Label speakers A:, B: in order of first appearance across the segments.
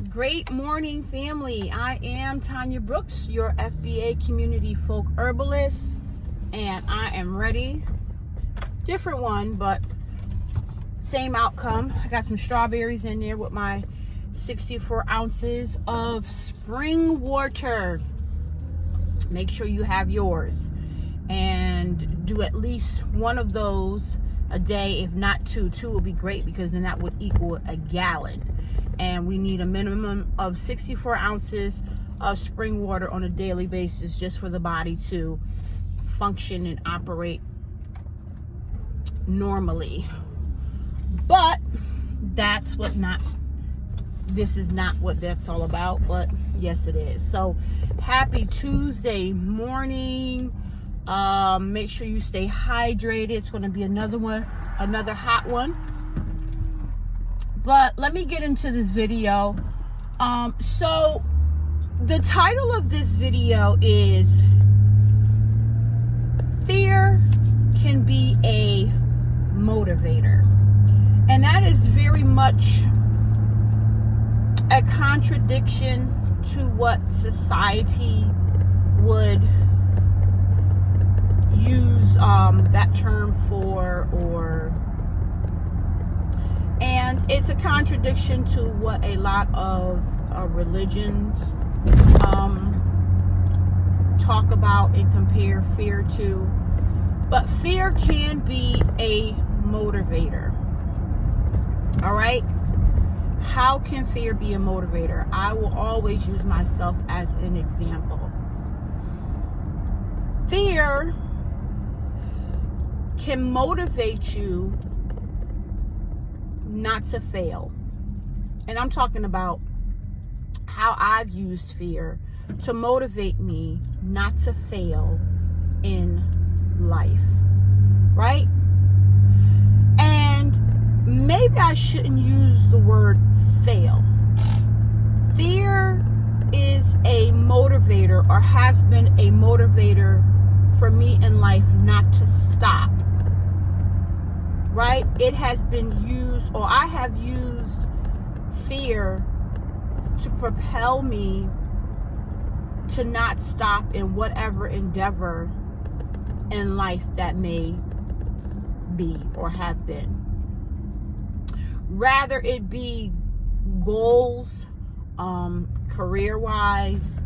A: Great morning, family. I am Tanya Brooks, your FBA community folk herbalist, and I am ready. Different one, but same outcome. I got some strawberries in there with my 64 ounces of spring water. Make sure you have yours and do at least one of those a day, if not two. Two will be great because then that would equal a gallon. And we need a minimum of 64 ounces of spring water on a daily basis just for the body to function and operate normally. But this is not what that's all about, but yes it is. So happy Tuesday morning. Make sure you stay hydrated. It's going to be another hot one. But let me get into this video. So the title of this video is Fear Can Be a Motivator. And that is very much a contradiction to what society would use that term for, and it's a contradiction to what a lot of religions talk about and compare fear to. But fear can be a motivator. All right? How can fear be a motivator? I will always use myself as an example. Fear can motivate you not to fail. And I'm talking about how I've used fear to motivate me not to fail in life. Right? And maybe I shouldn't use the word fail. Fear is a motivator, or has been a motivator for me in life not to stop. Right? It has been used, or I have used fear to propel me to not stop in whatever endeavor in life that may be or have been. Rather it be goals, career-wise,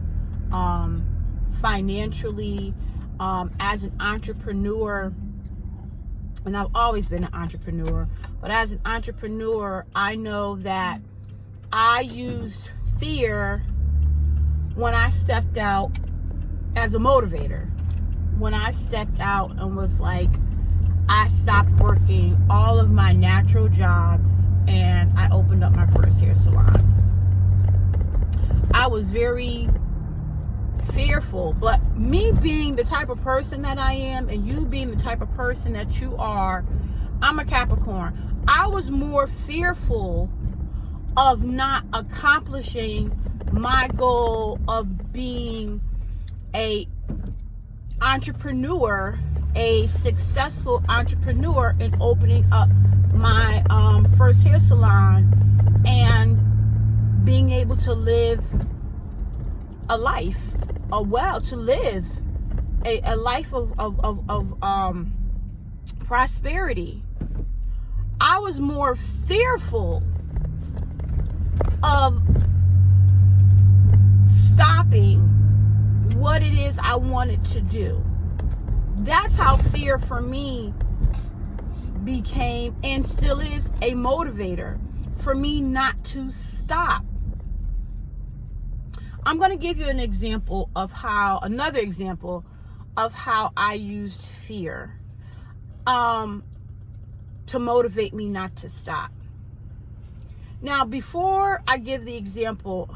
A: financially, as an entrepreneur. And I've always been an entrepreneur, but as an entrepreneur, I know that I used fear when I stepped out as a motivator. When I stepped out and was like, I stopped working all of my natural jobs and I opened up my first hair salon. I was very fearful, but me being the type of person that I am, and you being the type of person that you are, I'm a Capricorn. I was more fearful of not accomplishing my goal of being a entrepreneur, a successful entrepreneur, and opening up my first hair salon and being able to live a life, to live a life of prosperity. I was more fearful of stopping what it is I wanted to do. That's how fear for me became, and still is, a motivator for me not to stop. I'm going to give you another example of how I used fear to motivate me not to stop. Now, before I give the example,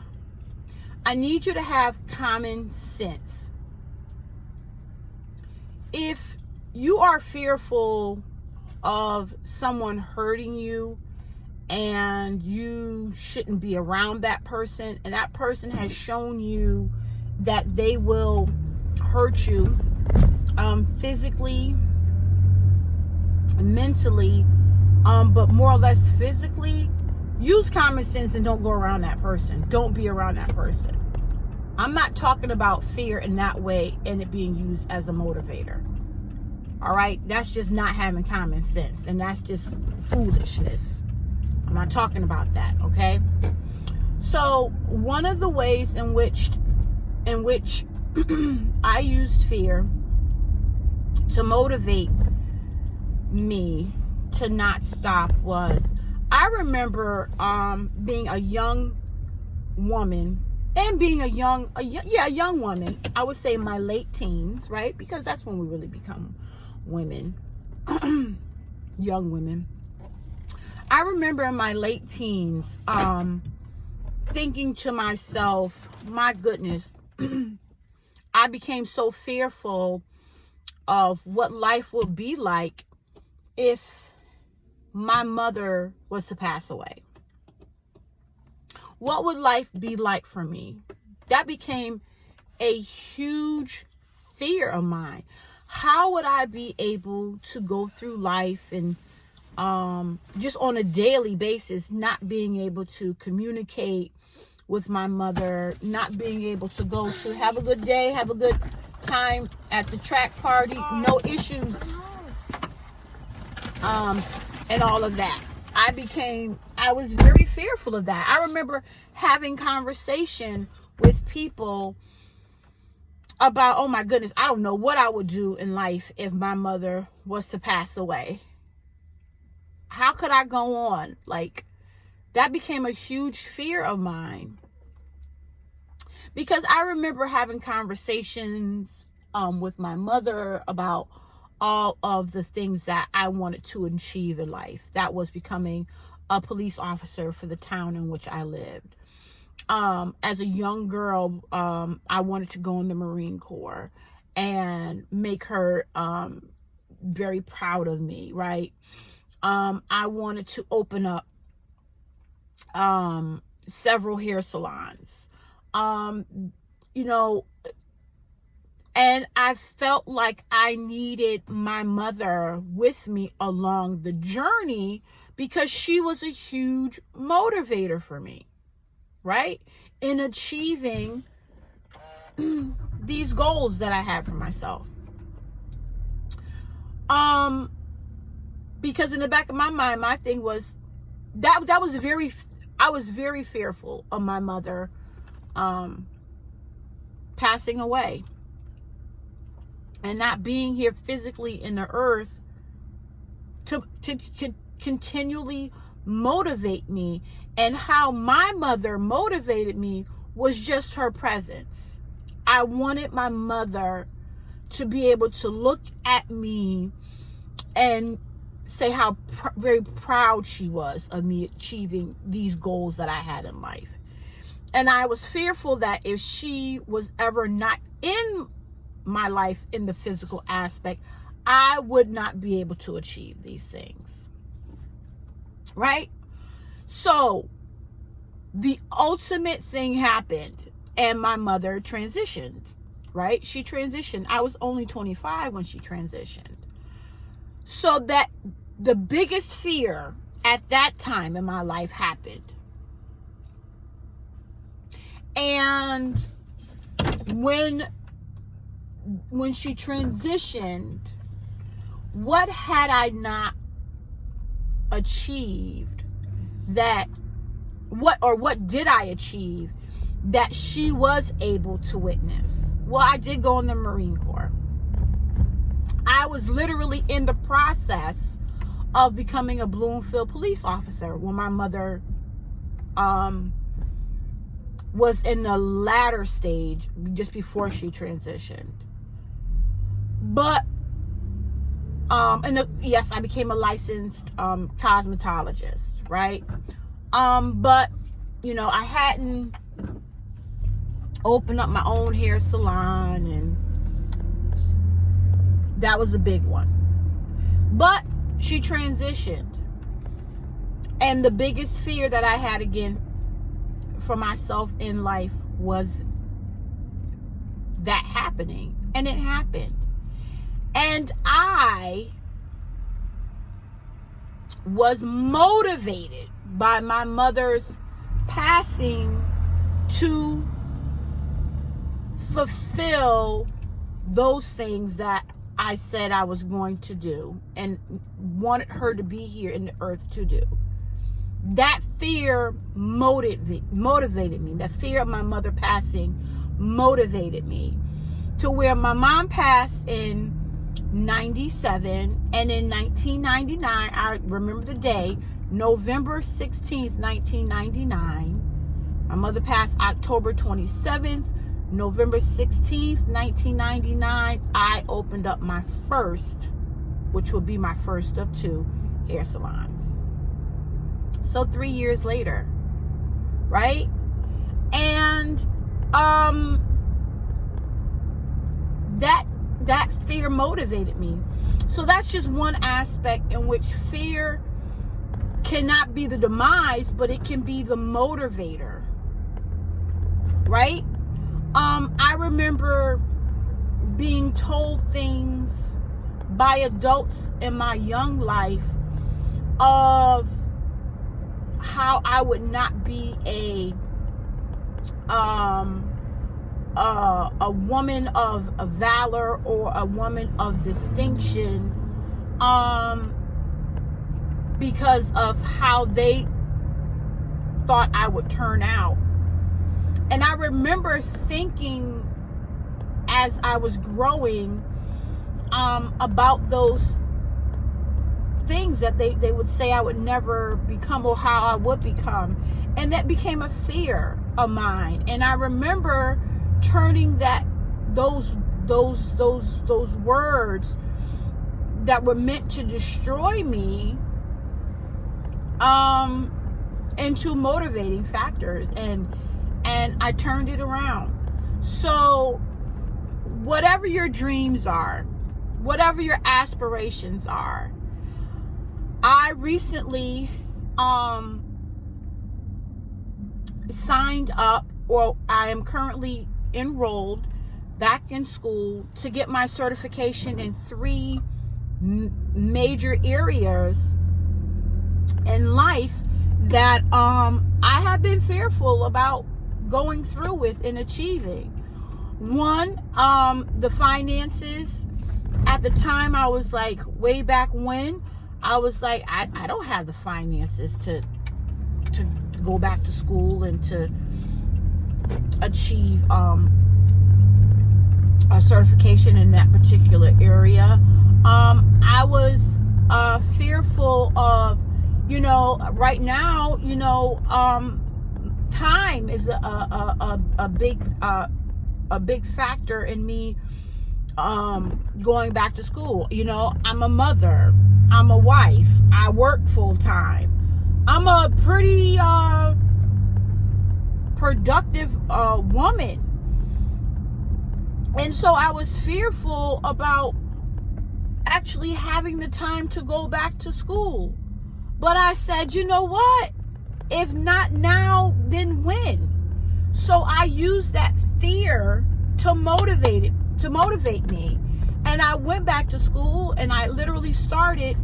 A: I need you to have common sense. If you are fearful of someone hurting you, and you shouldn't be around that person, and that person has shown you that they will hurt you physically, mentally, but more or less physically, use common sense and don't go around that person. Don't be around that person. I'm not talking about fear in that way and it being used as a motivator. All right? That's just not having common sense, and that's just foolishness. I'm not talking about that, okay? So, one of the ways in which I used fear to motivate me to not stop was, I remember being a young woman, and being a young woman. I would say my late teens, right? Because that's when we really become women, young women. I remember in my late teens thinking to myself, my goodness, I became so fearful of what life would be like if my mother was to pass away. What would life be like for me? That became a huge fear of mine. How would I be able to go through life and just on a daily basis, not being able to communicate with my mother, not being able to go to have a good day, have a good time at the track party, no issues, and all of that. I was very fearful of that. I remember having conversation with people about, oh my goodness, I don't know what I would do in life if my mother was to pass away. How could I go on? Like, that became a huge fear of mine. Because I remember having conversations with my mother about all of the things that I wanted to achieve in life. That was becoming a police officer for the town in which I lived. As a young girl, I wanted to go in the Marine Corps and make her very proud of me, right? I wanted to open up several hair salons, and I felt like I needed my mother with me along the journey because she was a huge motivator for me, right? In achieving these goals that I had for myself. Because in the back of my mind, my thing was I was very fearful of my mother passing away and not being here physically in the earth to continually motivate me. And how my mother motivated me was just her presence. I wanted my mother to be able to look at me and say how very proud she was of me achieving these goals that I had in life. And I was fearful that if she was ever not in my life in the physical aspect, I would not be able to achieve these things. Right? So the ultimate thing happened and my mother transitioned, right? She transitioned. I was only 25 when she transitioned. So that the biggest fear at that time in my life happened. And when she transitioned, what had I not achieved what did I achieve that she was able to witness? Well, I did go in the Marine Corps. I was literally in the process of becoming a Bloomfield police officer when my mother was in the latter stage, just before she transitioned. But yes, I became a licensed cosmetologist, right? But I hadn't opened up my own hair salon, and that was a big one. But she transitioned, and the biggest fear that I had again for myself in life was that happening, and it happened. And I was motivated by my mother's passing to fulfill those things that I said I was going to do and wanted her to be here in the earth to do. That fear motivated me. The fear of my mother passing motivated me to where my mom passed in 97, and in 1999, I remember the day, November 16th, 1999. My mother passed October 27th. November 16th, 1999, I opened up my first, which will be my first of 2 hair salons. So 3 years later, right? And that fear motivated me. So that's just one aspect in which fear cannot be the demise, but it can be the motivator, right? I remember being told things by adults in my young life of how I would not be a woman of valor or a woman of distinction, because of how they thought I would turn out. And I remember thinking as I was growing about those things that they would say I would never become or how I would become. And that became a fear of mine. And I remember turning those words that were meant to destroy me into motivating factors, and I turned it around. So whatever your dreams are, whatever your aspirations are, I recently signed up, or I am currently enrolled back in school to get my certification in 3 major areas in life that I have been fearful about going through with and achieving. One, the finances. At the time, I was like, way back when, I was like, I don't have the finances to go back to school and to achieve a certification in that particular area. I was fearful of, right now, time is a big factor in me going back to school. I'm a mother, I'm a wife, I work full time, I'm a pretty productive woman. And so I was fearful about actually having the time to go back to school. But I said, you know what? If not now, then when? So I used that fear to motivate me. And I went back to school, and I literally started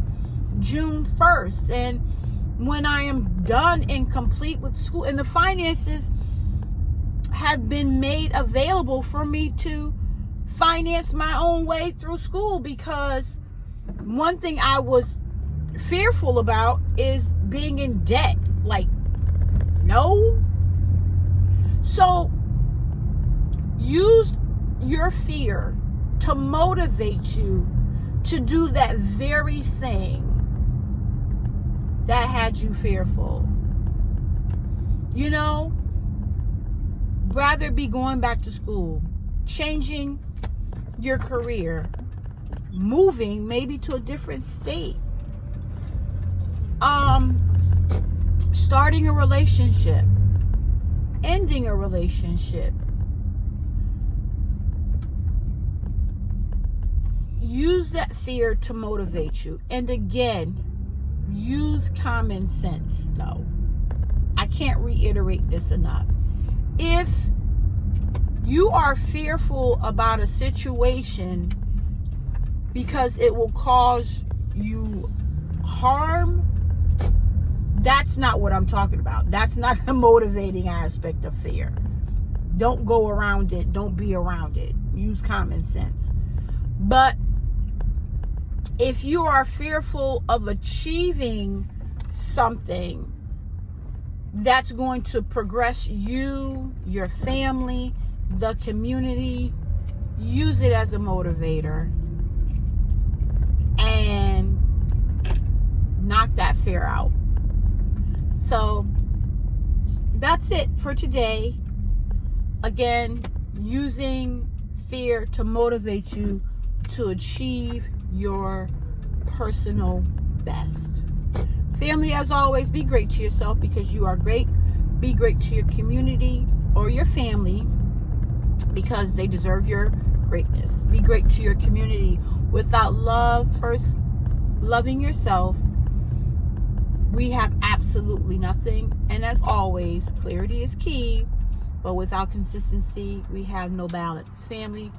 A: June 1st. And when I am done and complete with school, and the finances have been made available for me to finance my own way through school, because one thing I was fearful about is being in debt. Like, no. So use your fear to motivate you to do that very thing that had you fearful. Rather be going back to school, changing your career, moving maybe to a different state, starting a relationship, ending a relationship. Use that fear to motivate you. And again, use common sense, though. I can't reiterate this enough. If you are fearful about a situation because it will cause you harm, That's not what I'm talking about. That's not the motivating aspect of fear. Don't go around it. Don't be around it. Use common sense. But if you are fearful of achieving something that's going to progress you, your family, the community, use it as a motivator and knock that fear out. So that's it for today. Again, using fear to motivate you to achieve your personal best. Family, as always, be great to yourself because you are great. Be great to your community or your family because they deserve your greatness. Be great to your community. Without love, first loving yourself, we have absolutely nothing. And as always, clarity is key, but without consistency, we have no balance. Family,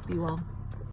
A: be well.